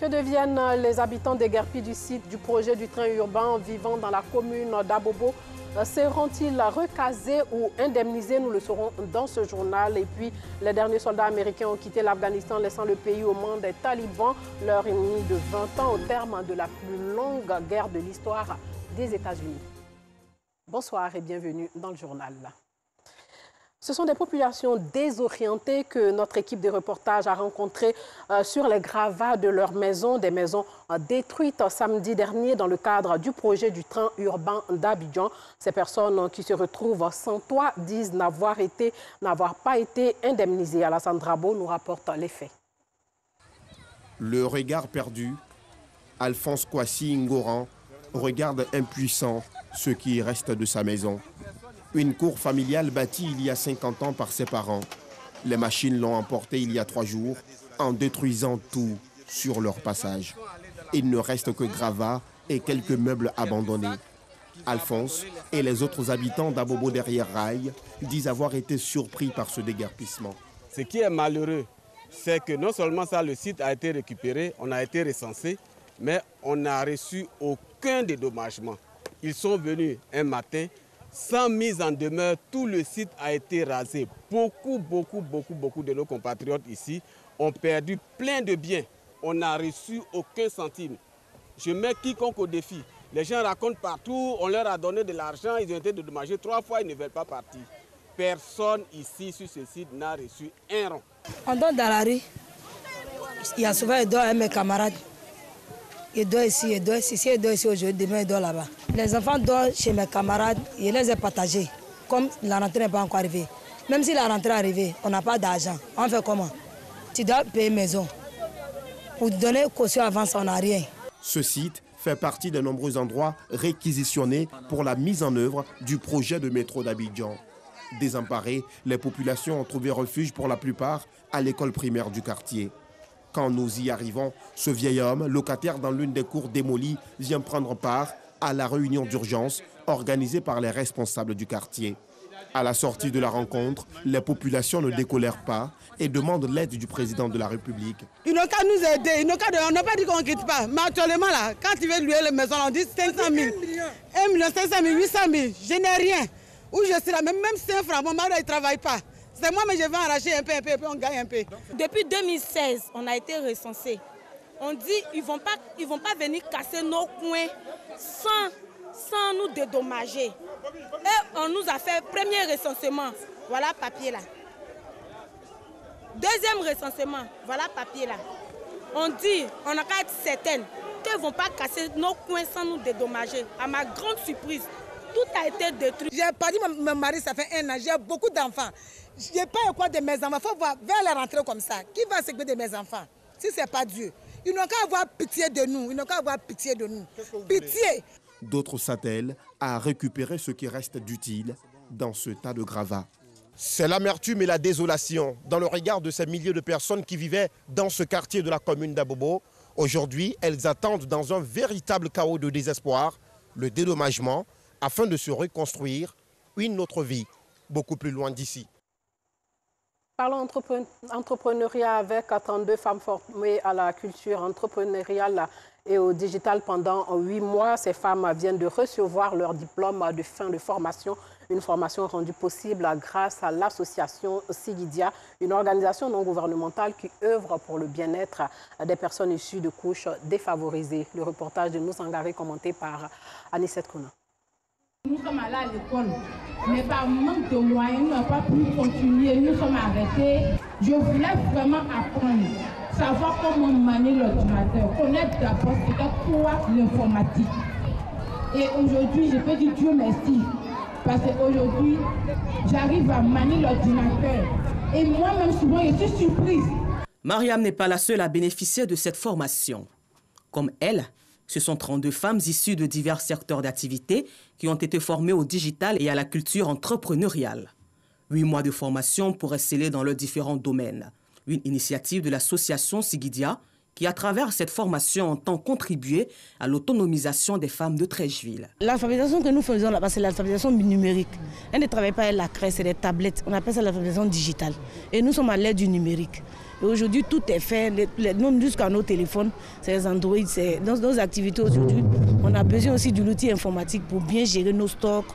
Que deviennent les habitants des Guerpis du site du projet du train urbain vivant dans la commune d'Abobo? Seront-ils recasés ou indemnisés? Nous le saurons dans ce journal. Et puis, les derniers soldats américains ont quitté l'Afghanistan, laissant le pays aux mains des talibans, leur ennemi de 20 ans, au terme de la plus longue guerre de l'histoire des États-Unis. Bonsoir et bienvenue dans le journal. Ce sont des populations désorientées que notre équipe de reportage a rencontrées sur les gravats de leurs maisons, des maisons détruites samedi dernier dans le cadre du projet du train urbain d'Abidjan. Ces personnes qui se retrouvent sans toit disent n'avoir pas été indemnisées. Alassane Drabo nous rapporte les faits. Le regard perdu, Alphonse Kwasi Ngoran regarde impuissant ce qui reste de sa maison. Une cour familiale bâtie il y a 50 ans par ses parents. Les machines l'ont emporté il y a 3 jours en détruisant tout sur leur passage. Il ne reste que gravats et quelques meubles abandonnés. Alphonse et les autres habitants d'Abobo derrière Rail disent avoir été surpris par ce déguerpissement. Ce qui est malheureux, c'est que non seulement ça, le site a été récupéré, on a été recensé, mais on n'a reçu aucun dédommagement. Ils sont venus un matin. Sans mise en demeure, tout le site a été rasé. Beaucoup de nos compatriotes ici ont perdu plein de biens. On n'a reçu aucun centime. Je mets quiconque au défi. Les gens racontent partout, on leur a donné de l'argent, ils ont été dédommagés 3 fois, ils ne veulent pas partir. Personne ici sur ce site n'a reçu un rond. On dort dans la rue. Il y a souvent un à mes camarades. Il dort ici, il dort ici, il dort ici aujourd'hui, demain il dort là-bas. Les enfants dorment chez mes camarades, je les ai partagés. Comme la rentrée n'est pas encore arrivée. Même si la rentrée est arrivée, on n'a pas d'argent. On fait comment? Tu dois payer maison. Pour donner caution avant ça, on n'a rien. Ce site fait partie de nombreux endroits réquisitionnés pour la mise en œuvre du projet de métro d'Abidjan. Désemparées, les populations ont trouvé refuge pour la plupart à l'école primaire du quartier. Quand nous y arrivons, ce vieil homme, locataire dans l'une des cours démolies, vient prendre part à la réunion d'urgence organisée par les responsables du quartier. À la sortie de la rencontre, les populations ne décolèrent pas et demandent l'aide du président de la République. Ils n'ont qu'à nous aider, on n'a pas dit qu'on ne quitte pas. Mais actuellement, là, quand tu veux louer les maisons, on dit 500 000. 1 500 000, 800 000, je n'ai rien. Où je suis là, même 5 francs, mon mari ne travaille pas. C'est moi, mais je vais arracher un peu, et puis on gagne un peu. Depuis 2016, on a été recensés. On dit qu'ils ne vont pas venir casser nos coins sans nous dédommager. Et on nous a fait premier recensement. Voilà le papier là. Deuxième recensement. Voilà le papier là. On dit, on n'a qu'à être certaine qu'ils ne vont pas casser nos coins sans nous dédommager. À ma grande surprise, tout a été détruit. J'ai perdu mon mari, ça fait 1 an. J'ai beaucoup d'enfants. Je n'ai pas quoi de mes enfants. Il faut voir vers la rentrée comme ça. Qui va s'occuper de mes enfants? Si ce n'est pas Dieu. Ils n'ont qu'à avoir pitié de nous. Ils n'ont qu'à avoir pitié de nous. Pitié. D'autres s'attellent à récupérer ce qui reste d'utile dans ce tas de gravats. C'est l'amertume et la désolation dans le regard de ces milliers de personnes qui vivaient dans ce quartier de la commune d'Abobo. Aujourd'hui, elles attendent dans un véritable chaos de désespoir le dédommagement afin de se reconstruire une autre vie beaucoup plus loin d'ici. Parlons entrepreneuriat avec 32 femmes formées à la culture entrepreneuriale et au digital pendant 8 mois. Ces femmes viennent de recevoir leur diplôme de fin de formation. Une formation rendue possible grâce à l'association Sigidia, une organisation non gouvernementale qui œuvre pour le bien-être des personnes issues de couches défavorisées. Le reportage de Noussangari commenté par Anissette Kouna. Nous sommes allés à l'école, mais par manque de moyens, nous n'avons pas pu continuer, nous sommes arrêtés. Je voulais vraiment apprendre, savoir comment manier l'ordinateur, connaître d'abord c'était quoi l'informatique. Et aujourd'hui, je peux dire Dieu merci, parce qu'aujourd'hui, j'arrive à manier l'ordinateur. Et moi-même, souvent, je suis surprise. Mariam n'est pas la seule à bénéficier de cette formation. Comme elle, ce sont 32 femmes issues de divers secteurs d'activité qui ont été formées au digital et à la culture entrepreneuriale. 8 mois de formation pour exceller dans leurs différents domaines. Une initiative de l'association Sigidia qui, à travers cette formation, entend contribuer à l'autonomisation des femmes de Treichville. L'alphabétisation que nous faisons là-bas, c'est l'alphabétisation numérique. Elle ne travaille pas avec la craie, c'est des tablettes. On appelle ça l'alphabétisation digitale. Et nous sommes à l'aide du numérique. Et aujourd'hui, tout est fait, jusqu'à nos téléphones, c'est les Android. Dans nos activités aujourd'hui, on a besoin aussi de l'outil informatique pour bien gérer nos stocks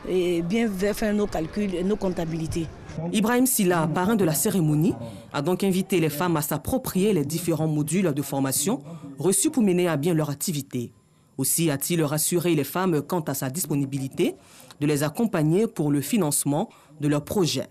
et bien faire nos calculs et nos comptabilités. Ibrahim Silla, parrain de la cérémonie, a donc invité les femmes à s'approprier les différents modules de formation reçus pour mener à bien leur activité. Aussi a-t-il rassuré les femmes quant à sa disponibilité de les accompagner pour le financement de leurs projets.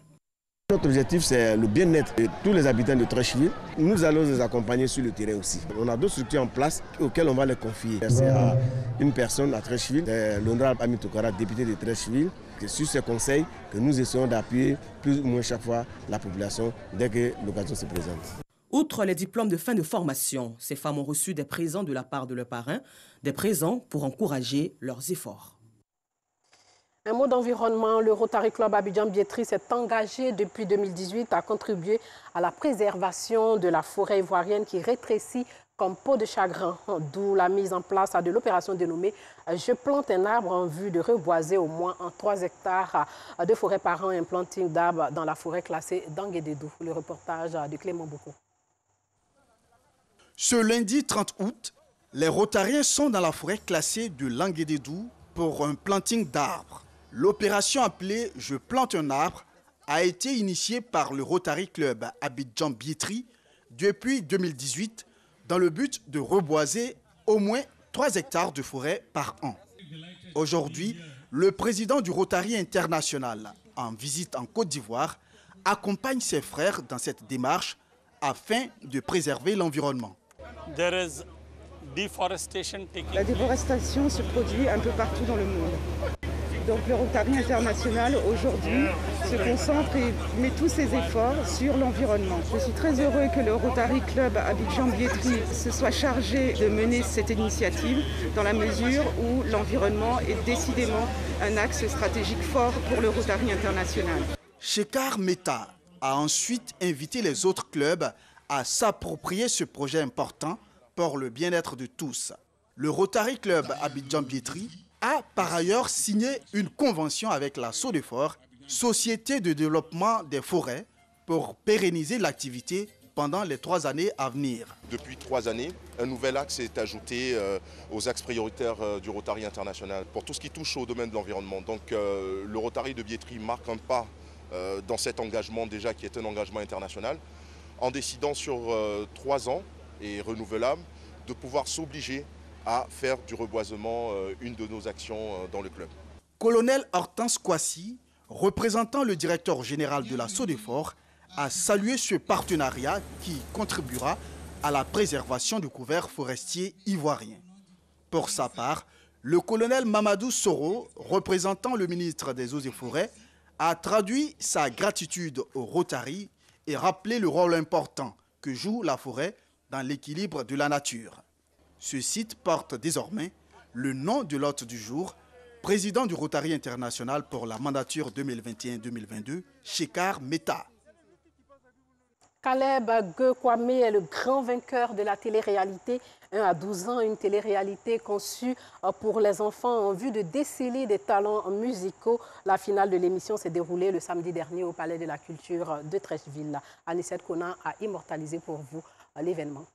Notre objectif, c'est le bien-être de tous les habitants de Treichville. Nous allons les accompagner sur le terrain aussi. On a d'autres structures en place auxquelles on va les confier. C'est à une personne à Treichville, l'honorable Ami Toukara, député de Treichville, que sur ses conseils que nous essayons d'appuyer plus ou moins chaque fois la population dès que l'occasion se présente. Outre les diplômes de fin de formation, ces femmes ont reçu des présents de la part de leurs parrains, des présents pour encourager leurs efforts. Un mot d'environnement, le Rotary Club Abidjan-Biétry s'est engagé depuis 2018 à contribuer à la préservation de la forêt ivoirienne qui rétrécit comme peau de chagrin, d'où la mise en place de l'opération dénommée « Je plante un arbre » en vue de reboiser au moins 3 hectares de forêt par an et un planting d'arbres dans la forêt classée d'Anguédédou. Le reportage de Clément Boukou. Ce lundi 30 août, les Rotariens sont dans la forêt classée de Languédédou pour un planting d'arbres. L'opération appelée « Je plante un arbre » a été initiée par le Rotary Club Abidjan-Biétry depuis 2018 dans le but de reboiser au moins 3 hectares de forêt par an. Aujourd'hui, le président du Rotary International, en visite en Côte d'Ivoire, accompagne ses frères dans cette démarche afin de préserver l'environnement. La déforestation se produit un peu partout dans le monde. Donc le Rotary International aujourd'hui se concentre et met tous ses efforts sur l'environnement. Je suis très heureux que le Rotary Club Abidjan-Biétry se soit chargé de mener cette initiative dans la mesure où l'environnement est décidément un axe stratégique fort pour le Rotary International. Shekar Meta a ensuite invité les autres clubs à s'approprier ce projet important pour le bien-être de tous. Le Rotary Club Abidjan-Biétry a par ailleurs signé une convention avec la Sodefort, Société de développement des forêts, pour pérenniser l'activité pendant les 3 années à venir. Depuis 3 années, un nouvel axe est ajouté aux axes prioritaires du Rotary International pour tout ce qui touche au domaine de l'environnement. Donc le Rotary de Biétry marque un pas dans cet engagement déjà qui est un engagement international, en décidant sur 3 ans et renouvelable de pouvoir s'obliger à faire du reboisement une de nos actions dans le club. Colonel Hortense Kwasi, représentant le directeur général de la Sodefort, a salué ce partenariat qui contribuera à la préservation du couvert forestier ivoirien. Pour sa part, le colonel Mamadou Soro, représentant le ministre des Eaux et Forêts, a traduit sa gratitude au Rotary et rappelé le rôle important que joue la forêt dans l'équilibre de la nature. Ce site porte désormais le nom de l'hôte du jour, président du Rotary International pour la mandature 2021-2022, Shekar Meta. Caleb Kwame est le grand vainqueur de la télé-réalité 1 à 12 ans, une télé-réalité conçue pour les enfants en vue de déceler des talents musicaux. La finale de l'émission s'est déroulée le samedi dernier au Palais de la Culture de Treichville. Anicette Conan a immortalisé pour vous l'événement.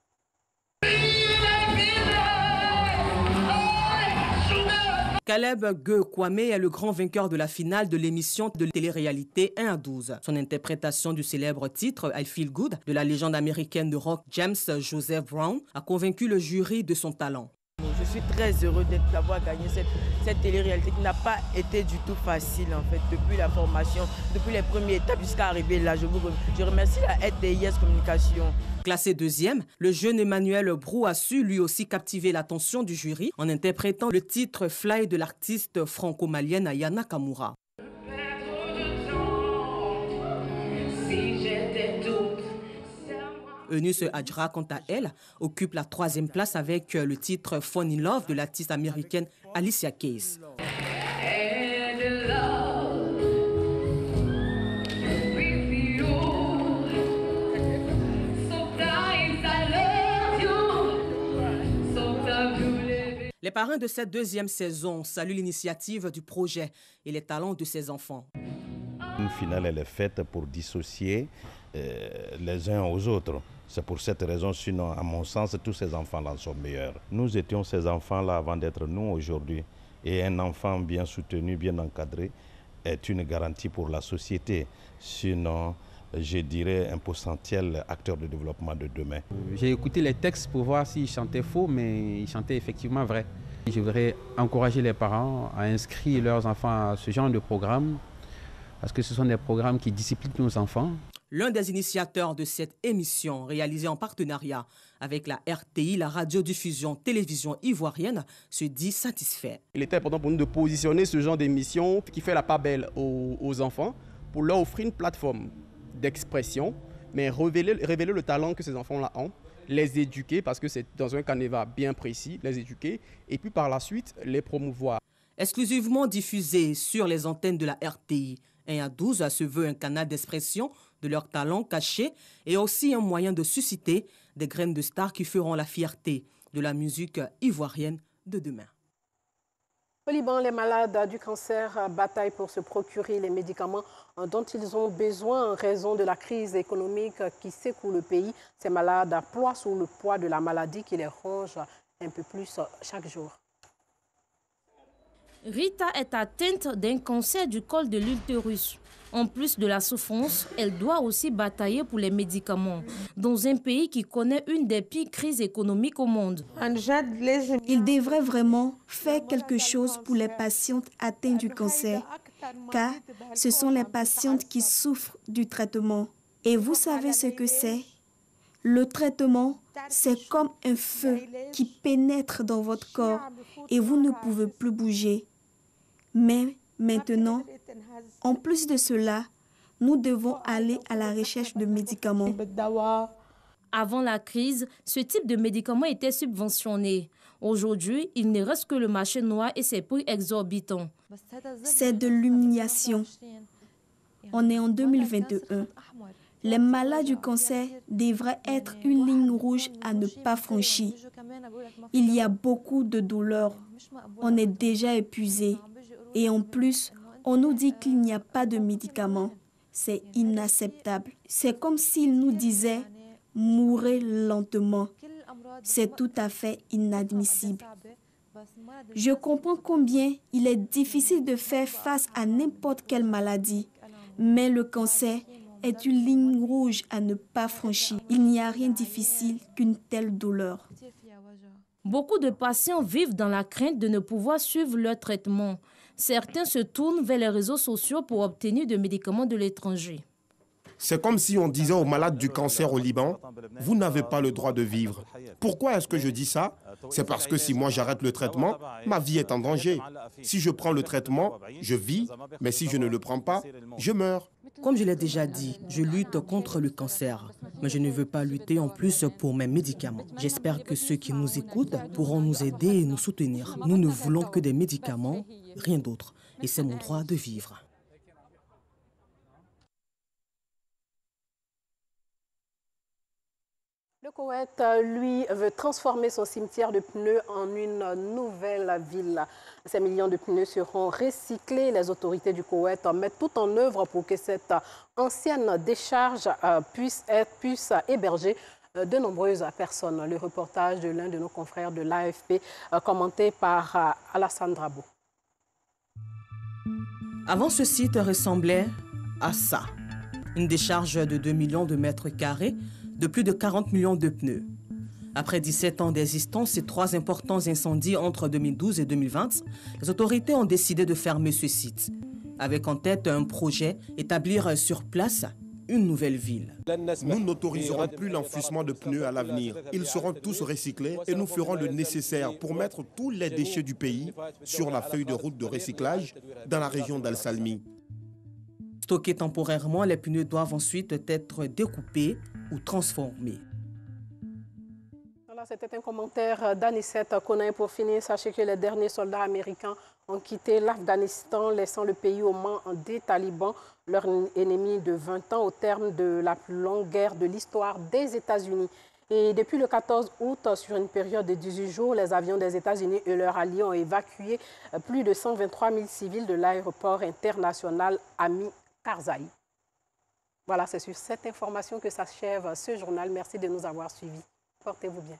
Caleb Kwame est le grand vainqueur de la finale de l'émission de télé-réalité 1 à 12. Son interprétation du célèbre titre I Feel Good de la légende américaine de rock James Joseph Brown a convaincu le jury de son talent. Je suis très heureux d'avoir gagné cette télé-réalité qui n'a pas été du tout facile en fait, depuis la formation, depuis les premières étapes jusqu'à arriver là. Je remercie la aide des Yes Communication. Classé 2e, le jeune Emmanuel Brou a su lui aussi captiver l'attention du jury en interprétant le titre Fly de l'artiste franco-malienne Ayana Kamura. Eunice Adjra, quant à elle, occupe la 3e place avec le titre Fall in Love de l'artiste américaine Alicia Keys. Les parrains de cette deuxième saison saluent l'initiative du projet et les talents de ses enfants. Une finale, elle est faite pour dissocier les uns aux autres. C'est pour cette raison, sinon, à mon sens, tous ces enfants-là sont meilleurs. Nous étions ces enfants-là avant d'être nous aujourd'hui. Et un enfant bien soutenu, bien encadré, est une garantie pour la société. Sinon, je dirais un potentiel acteur de développement de demain. J'ai écouté les textes pour voir s'ils chantaient faux, mais ils chantaient effectivement vrai. Je voudrais encourager les parents à inscrire leurs enfants à ce genre de programme, parce que ce sont des programmes qui disciplinent nos enfants. L'un des initiateurs de cette émission, réalisée en partenariat avec la RTI, la radiodiffusion télévision ivoirienne, se dit satisfait. Il était important pour nous de positionner ce genre d'émission qui fait la part belle aux enfants pour leur offrir une plateforme d'expression, mais révéler le talent que ces enfants-là ont, les éduquer, parce que c'est dans un canevas bien précis, les éduquer, et puis par la suite, les promouvoir. Exclusivement diffusé sur les antennes de la RTI, 1 à 12 se veut un canal d'expression de leurs talents cachés et aussi un moyen de susciter des graines de stars qui feront la fierté de la musique ivoirienne de demain. Au Liban, les malades du cancer bataillent pour se procurer les médicaments dont ils ont besoin en raison de la crise économique qui secoue le pays. Ces malades ploient sous le poids de la maladie qui les ronge un peu plus chaque jour. Rita est atteinte d'un cancer du col de l'utérus. En plus de la souffrance, elle doit aussi batailler pour les médicaments dans un pays qui connaît une des pires crises économiques au monde. Il devrait vraiment faire quelque chose pour les patientes atteintes du cancer, car ce sont les patientes qui souffrent du traitement. Et vous savez ce que c'est? Le traitement, c'est comme un feu qui pénètre dans votre corps et vous ne pouvez plus bouger. Mais maintenant, en plus de cela, nous devons aller à la recherche de médicaments. Avant la crise, ce type de médicaments était subventionné. Aujourd'hui, il ne reste que le marché noir et ses prix exorbitants. C'est de l'humiliation. On est en 2021. Les malades du cancer devraient être une ligne rouge à ne pas franchir. Il y a beaucoup de douleurs. On est déjà épuisé. Et en plus, on nous dit qu'il n'y a pas de médicaments. C'est inacceptable. C'est comme s'ils nous disaient « mourrez lentement ». C'est tout à fait inadmissible. Je comprends combien il est difficile de faire face à n'importe quelle maladie, mais le cancer est une ligne rouge à ne pas franchir. Il n'y a rien de difficile qu'une telle douleur. Beaucoup de patients vivent dans la crainte de ne pouvoir suivre leur traitement. Certains se tournent vers les réseaux sociaux pour obtenir des médicaments de l'étranger. C'est comme si on disait aux malades du cancer au Liban, vous n'avez pas le droit de vivre. Pourquoi est-ce que je dis ça? C'est parce que si moi j'arrête le traitement, ma vie est en danger. Si je prends le traitement, je vis, mais si je ne le prends pas, je meurs. Comme je l'ai déjà dit, je lutte contre le cancer, mais je ne veux pas lutter en plus pour mes médicaments. J'espère que ceux qui nous écoutent pourront nous aider et nous soutenir. Nous ne voulons que des médicaments, rien d'autre, et c'est mon droit de vivre. Le Koweït, lui, veut transformer son cimetière de pneus en une nouvelle ville. Ces millions de pneus seront recyclés. Les autorités du Koweït mettent tout en œuvre pour que cette ancienne décharge puisse héberger de nombreuses personnes. Le reportage de l'un de nos confrères de l'AFP, commenté par Alassane Drabo. Avant, ce site ressemblait à ça. Une décharge de 2 millions de mètres carrés, de plus de 40 millions de pneus. Après 17 ans d'existence et 3 importants incendies entre 2012 et 2020, les autorités ont décidé de fermer ce site, avec en tête un projet, établir sur place une nouvelle ville. Nous n'autoriserons plus l'enfouissement de pneus à l'avenir. Ils seront tous recyclés et nous ferons le nécessaire pour mettre tous les déchets du pays sur la feuille de route de recyclage dans la région d'Al-Salmi. Stockés temporairement, les pneus doivent ensuite être découpés ou transformés. Voilà, c'était un commentaire d'Anicette Konaï. Pour finir, sachez que les derniers soldats américains ont quitté l'Afghanistan, laissant le pays aux mains des talibans, leur ennemi de 20 ans, au terme de la plus longue guerre de l'histoire des États-Unis. Et depuis le 14 août, sur une période de 18 jours, les avions des États-Unis et leurs alliés ont évacué plus de 123 000 civils de l'aéroport international Hamid Karzai. Voilà, c'est sur cette information que s'achève ce journal. Merci de nous avoir suivis. Portez-vous bien.